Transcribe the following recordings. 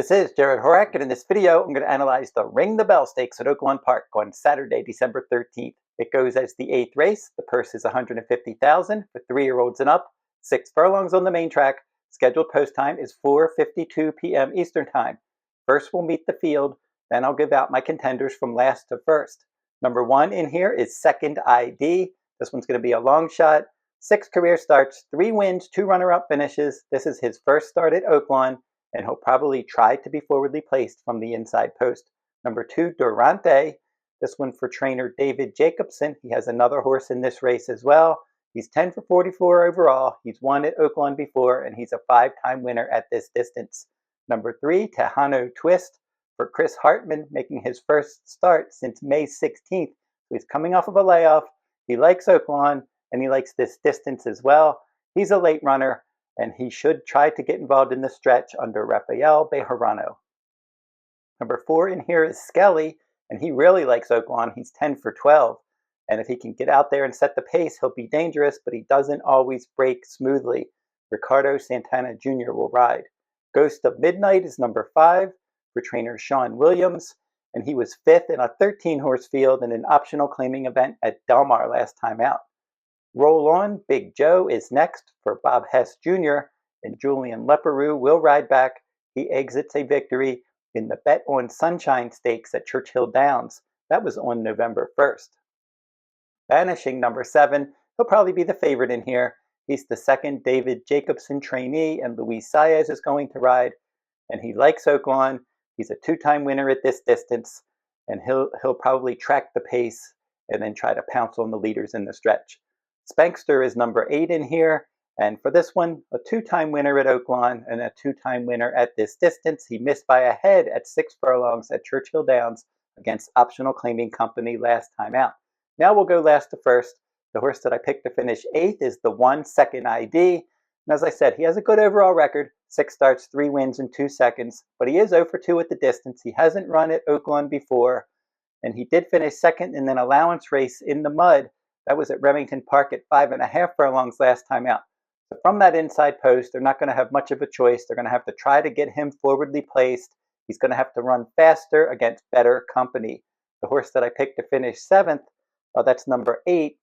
This is Jarrod Horak, and in this video, I'm going to analyze the Ring the Bell Stakes at Oaklawn Park on Saturday, December 13th. It goes as the 8th race. The purse is $150,000 for 3-year-olds and up. 6 furlongs on the main track. Scheduled post time is 4:52 p.m. Eastern Time. First, we'll meet the field. Then I'll give out my contenders from last to first. Number 1 in here is Second ID. This one's going to be a long shot. 6 career starts, 3 wins, 2 runner-up finishes. This is his first start at Oaklawn, and he'll probably try to be forwardly placed from the inside post. Number 2, Durante. This one for trainer David Jacobson. He has another horse in this race as well. He's 10 for 44 overall. He's won at Oaklawn before, and he's a 5-time winner at this distance. Number 3, Tejano Twist for Chris Hartman, making his first start since May 16th. So he's coming off of a layoff. He likes Oaklawn, and he likes this distance as well. He's a late runner, and he should try to get involved in the stretch under Rafael Bejarano. Number 4 in here is Skelly, and he really likes Oaklawn. He's 10 for 12, and if he can get out there and set the pace, he'll be dangerous, but he doesn't always break smoothly. Ricardo Santana Jr. will ride. Ghost of Midnight is number 5 for trainer Sean Williams, and he was 5th in a 13-horse field in an optional claiming event at Del Mar last time out. Roll On, Big Joe is next for Bob Hess Jr., and Julian Leparoux will ride back. He exits a victory in the Bet on Sunshine Stakes at Churchill Downs. That was on November 1st. Banishing, number 7, he'll probably be the favorite in here. He's the second David Jacobson trainee, and Luis Saez is going to ride, and he likes Oaklawn. He's a 2-time winner at this distance, and he'll probably track the pace and then try to pounce on the leaders in the stretch. Spankster is number 8 in here, and for this one, a 2-time winner at Oaklawn and a 2-time winner at this distance. He missed by a head at 6 furlongs at Churchill Downs against Optional Claiming Company last time out. Now we'll go last to first. The horse that I picked to finish 8th is the 1 Second ID, and as I said, he has a good overall record, 6 starts, 3 wins in 2 seconds, but he is 0 for 2 at the distance. He hasn't run at Oaklawn before, and he did finish second in an allowance race in the mud. That was at Remington Park at 5.5 furlongs last time out. So from that inside post, they're not going to have much of a choice. They're going to have to try to get him forwardly placed. He's going to have to run faster against better company. The horse that I picked to finish 7th, that's number 8,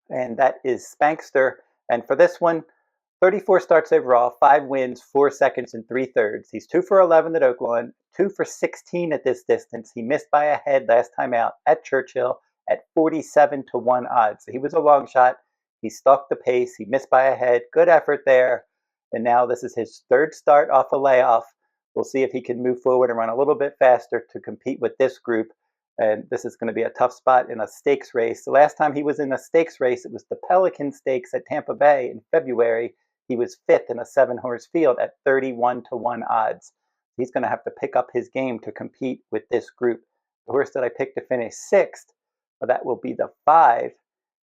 and that is Spankster. And for this one, 34 starts overall, 5 wins, 4 seconds, and 3/3. He's 2 for 11 at Oaklawn, 2 for 16 at this distance. He missed by a head last time out at Churchill at 47-1 odds. So he was a long shot. He stalked the pace. He missed by a head. Good effort there. And now this is his 3rd start off a layoff. We'll see if he can move forward and run a little bit faster to compete with this group. And this is going to be a tough spot in a stakes race. The last time he was in a stakes race, it was the Pelican Stakes at Tampa Bay in February. He was 5th in a 7-horse field at 31-1 odds. He's going to have to pick up his game to compete with this group. The horse that I picked to finish 6th, that will be the 5,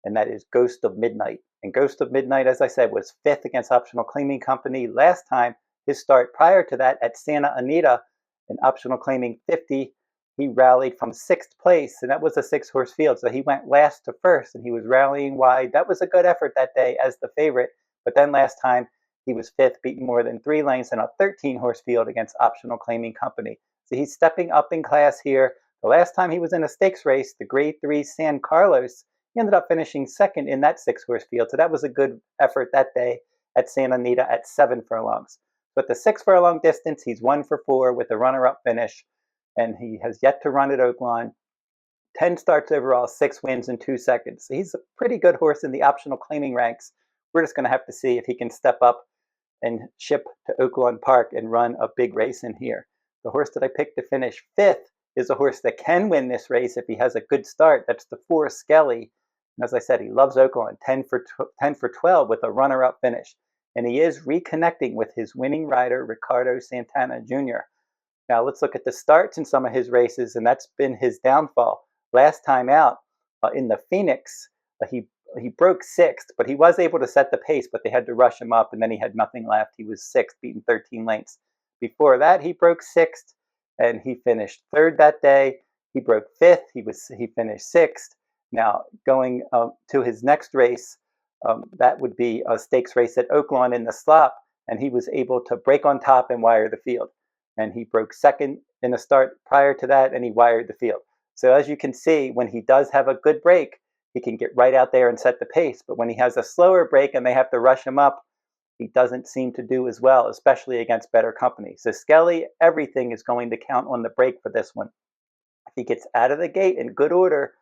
and that is Ghost of Midnight. And Ghost of Midnight, as I said, was 5th against Optional Claiming Company last time. His start prior to that at Santa Anita in Optional Claiming 50, he rallied from 6th place, and that was a 6-horse field. So he went last to first, and he was rallying wide. That was a good effort that day as the favorite. But then last time, he was 5th, beating more than 3 lengths in a 13-horse field against Optional Claiming Company. So he's stepping up in class here. The last time he was in a stakes race, the Grade 3 San Carlos, he ended up finishing 2nd in that 6-horse field. So that was a good effort that day at Santa Anita at 7 furlongs. But the 6 furlong distance, he's 1 for 4 with a runner-up finish, and he has yet to run at Oaklawn. 10 starts overall, 6 wins in 2 seconds. So he's a pretty good horse in the optional claiming ranks. We're just going to have to see if he can step up and ship to Oaklawn Park and run a big race in here. The horse that I picked to finish 5th is a horse that can win this race if he has a good start. That's the 4 Skelly. And as I said, he loves Oaklawn, 10 for 12 with a runner-up finish. And he is reconnecting with his winning rider, Ricardo Santana Jr. Now let's look at the starts in some of his races, and that's been his downfall. Last time out in the Phoenix, he broke 6th, but he was able to set the pace, but they had to rush him up, and then he had nothing left. He was 6th, beating 13 lengths. Before that, he broke 6th, and he finished 3rd that day. He broke 5th. He finished 6th. Now, going to his next race, that would be a stakes race at Oaklawn in the slop, and he was able to break on top and wire the field. and he broke second in a start prior to that, and he wired the field. So as you can see, when he does have a good break, he can get right out there and set the pace. But when he has a slower break and they have to rush him up, he doesn't seem to do as well, especially against better company. So Skelly, everything is going to count on the break for this one. If he gets out of the gate in good order,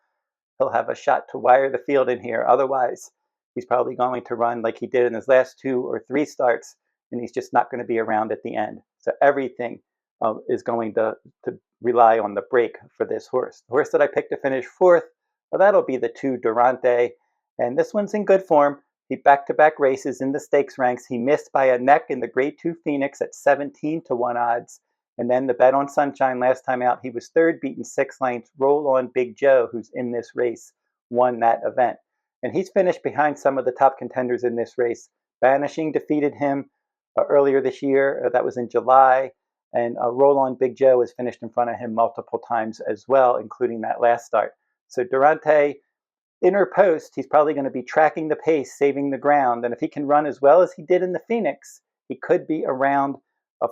he'll have a shot to wire the field in here. Otherwise, he's probably going to run like he did in his last 2 or 3 starts, and he's just not going to be around at the end. So everything is going to rely on the break for this horse. The horse that I picked to finish 4th, well, that'll be the 2 Durante, and this one's in good form. He back-to-back races in the stakes ranks. He missed by a neck in the Grade 2 Phoenix at 17-1 odds. And then the bet on Sunshine last time out, he was 3rd, beaten 6 lengths. Roll on Big Joe, who's in this race, won that event. And he's finished behind some of the top contenders in this race. Banishing defeated him earlier this year. That was in July. And Roll on Big Joe has finished in front of him multiple times as well, including that last start. So Durante, inner post, he's probably going to be tracking the pace, saving the ground. And if he can run as well as he did in the Phoenix, he could be around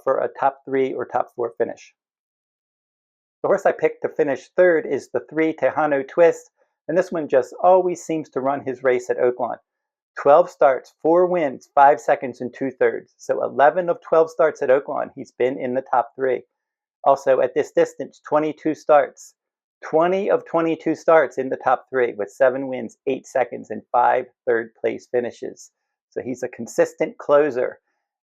for a top 3 or top 4 finish. The horse I picked to finish 3rd is the 3 Tejano Twist. And this one just always seems to run his race at Oaklawn. 12 starts, 4 wins, 5 seconds and 2/3. So 11 of 12 starts at Oaklawn, he's been in the top 3. Also at this distance, 22 starts. 20 of 22 starts in the top 3 with 7 wins, 8 seconds, and 5 third-place finishes. So he's a consistent closer,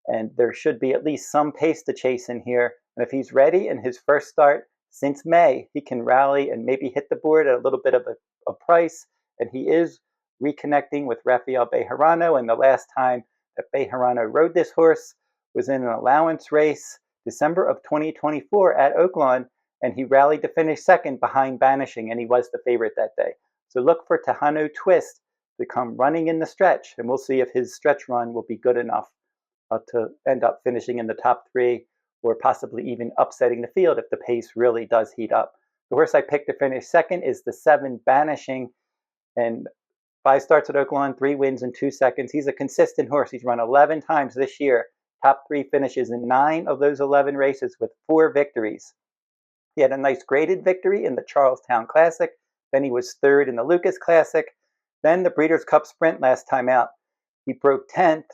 and there should be at least some pace to chase in here. And if he's ready in his first start since May, he can rally and maybe hit the board at a little bit of a price. And he is reconnecting with Rafael Bejarano. And the last time that Bejarano rode this horse was in an allowance race, December of 2024 at Oaklawn. And he rallied to finish 2nd behind Banishing, and he was the favorite that day. So look for Tejano Twist to come running in the stretch, and we'll see if his stretch run will be good enough to end up finishing in the top 3 or possibly even upsetting the field if the pace really does heat up. The horse I picked to finish 2nd is the 7 Banishing, and 5 starts at Oaklawn, 3 wins in 2 seconds. He's a consistent horse. He's run 11 times this year, top 3 finishes in 9 of those 11 races with 4 victories. He had a nice graded victory in the Charlestown Classic. Then he was 3rd in the Lucas Classic. Then the Breeders' Cup Sprint last time out. He broke 10th.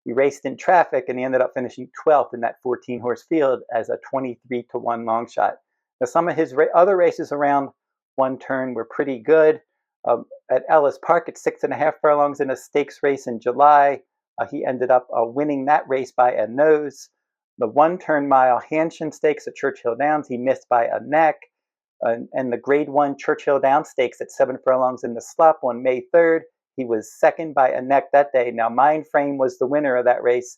He raced in traffic, and he ended up finishing 12th in that 14-horse field as a 23-1 long shot. Now, some of his other races around 1 turn were pretty good. At Ellis Park at 6.5 furlongs in a stakes race in July, he ended up winning that race by a nose. The 1-turn mile Hanshin Stakes at Churchill Downs, he missed by a neck. And the Grade 1 Churchill Downs Stakes at 7 furlongs in the slop on May 3rd, he was 2nd by a neck that day. Now, Mindframe was the winner of that race,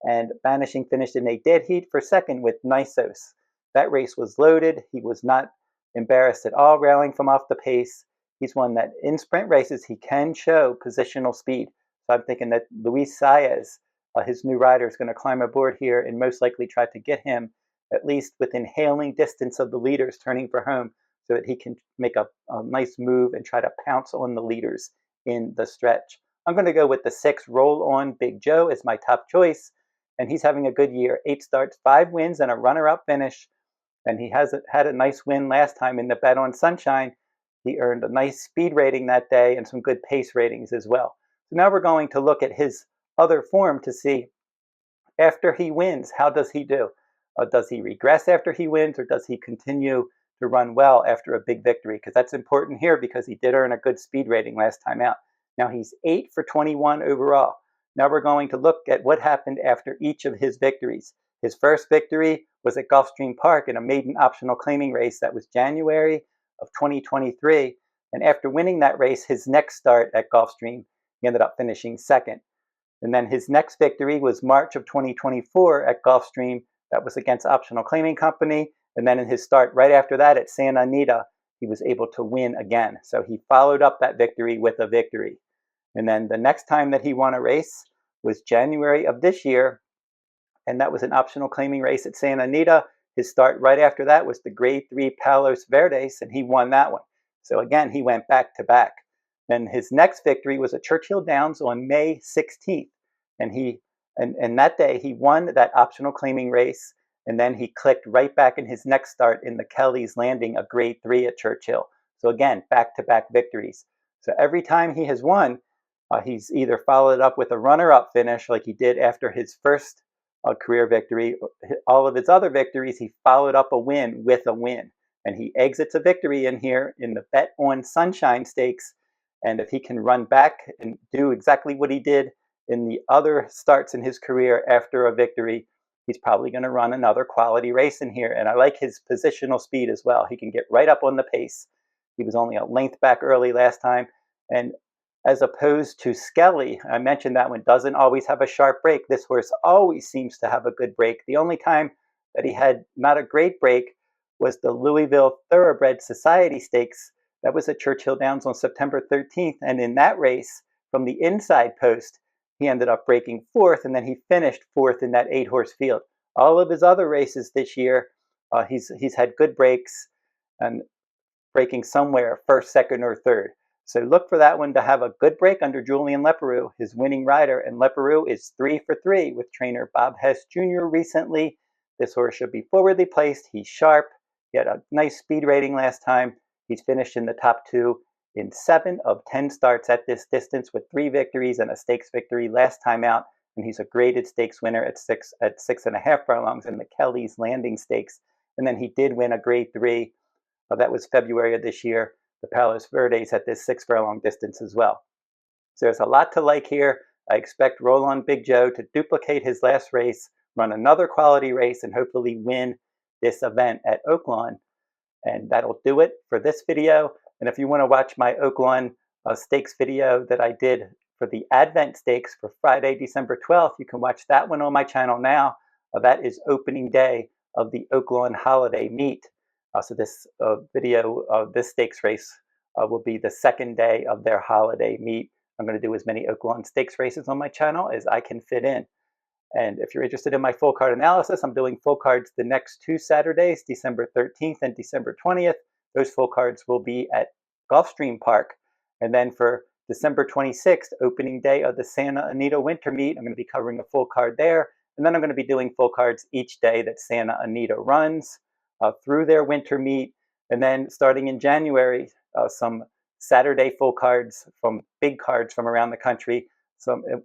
and Banishing finished in a dead heat for 2nd with Nisos. That race was loaded. He was not embarrassed at all, rallying from off the pace. He's one that in sprint races, he can show positional speed. So I'm thinking that Luis Saez, his new rider, is going to climb aboard here and most likely try to get him at least within hailing distance of the leaders turning for home so that he can make a nice move and try to pounce on the leaders in the stretch. I'm going to go with the 6 Roll On Big Joe as my top choice, and he's having a good year. 8 starts, 5 wins, and a runner-up finish, and he has had a nice win last time in the bet on Sunshine. He earned a nice speed rating that day and some good pace ratings as well. So now we're going to look at his other form to see after he wins, how does he do? Does he regress after he wins, or does he continue to run well after a big victory? Because that's important here because he did earn a good speed rating last time out. Now he's 8 for 21 overall. Now we're going to look at what happened after each of his victories. His first victory was at Gulfstream Park in a maiden optional claiming race. That was January of 2023. And after winning that race, his next start at Gulfstream, he ended up finishing 2nd. And then his next victory was March of 2024 at Gulfstream. That was against Optional Claiming Company. And then in his start right after that at Santa Anita, he was able to win again. So he followed up that victory with a victory. And then the next time that he won a race was January of this year. And that was an optional claiming race at Santa Anita. His start right after that was the Grade 3 Palos Verdes, and he won that one. So again, he went back to back. Then his next victory was at Churchill Downs on May 16th. And that day he won that optional claiming race. and then he clicked right back in his next start in the Kelly's Landing, a grade 3 at Churchill. So again, back-to-back victories. So every time he has won, he's either followed up with a runner-up finish like he did after his first career victory. All of his other victories, he followed up a win with a win. And he exits a victory in here in the Bet on Sunshine Stakes. And if he can run back and do exactly what he did in the other starts in his career after a victory, he's probably going to run another quality race in here. And I like his positional speed as well. He can get right up on the pace. He was only a length back early last time. And as opposed to Skelly, I mentioned that one doesn't always have a sharp break. This horse always seems to have a good break. The only time that he had not a great break was the Louisville Thoroughbred Society Stakes. That was at Churchill Downs on September 13th. And in that race, from the inside post, he ended up breaking fourth, and then he finished fourth in that 8-horse field. All of his other races this year, he's had good breaks and breaking somewhere first, second, or third. So look for that one to have a good break under Julian Leparoux, his winning rider. And Leparoux is 3 for 3 with trainer Bob Hess Jr. recently. This horse should be forwardly placed. He's sharp. He had a nice speed rating last time. He's finished in the top 2 in 7 of 10 starts at this distance with 3 victories and a stakes victory last time out. And he's a graded stakes winner at 6.5 furlongs in the Kelly's Landing Stakes. And then he did win a grade 3. That was February of this year, the Palos Verdes at this 6 furlong distance as well. So there's a lot to like here. I expect Roll On Big Joe to duplicate his last race, run another quality race, and hopefully win this event at Oaklawn. And that'll do it for this video. And if you want to watch my Oaklawn Stakes video that I did for the Advent Stakes for Friday, December 12th, you can watch that one on my channel now. That is opening day of the Oaklawn Holiday Meet. So this video of this stakes race will be the second day of their holiday meet. I'm going to do as many Oaklawn Stakes races on my channel as I can fit in. And if you're interested in my full card analysis, I'm doing full cards the next 2 Saturdays, December 13th and December 20th. Those full cards will be at Gulfstream Park. And then for December 26th, opening day of the Santa Anita Winter Meet, I'm going to be covering a full card there. And then I'm going to be doing full cards each day that Santa Anita runs through their winter meet. And then starting in January, some Saturday full cards from big cards from around the country.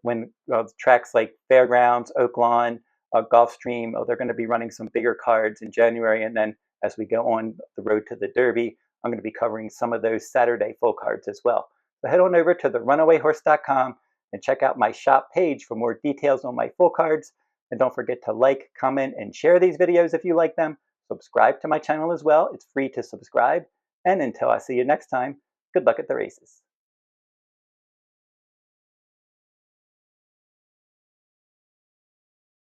When tracks like Fairgrounds, Oaklawn, Gulfstream, they're going to be running some bigger cards in January. And then as we go on the road to the Derby, I'm going to be covering some of those Saturday full cards as well. So head on over to therunawayhorse.com and check out my shop page for more details on my full cards. And don't forget to like, comment, and share these videos if you like them. Subscribe to my channel as well. It's free to subscribe. And until I see you next time, good luck at the races.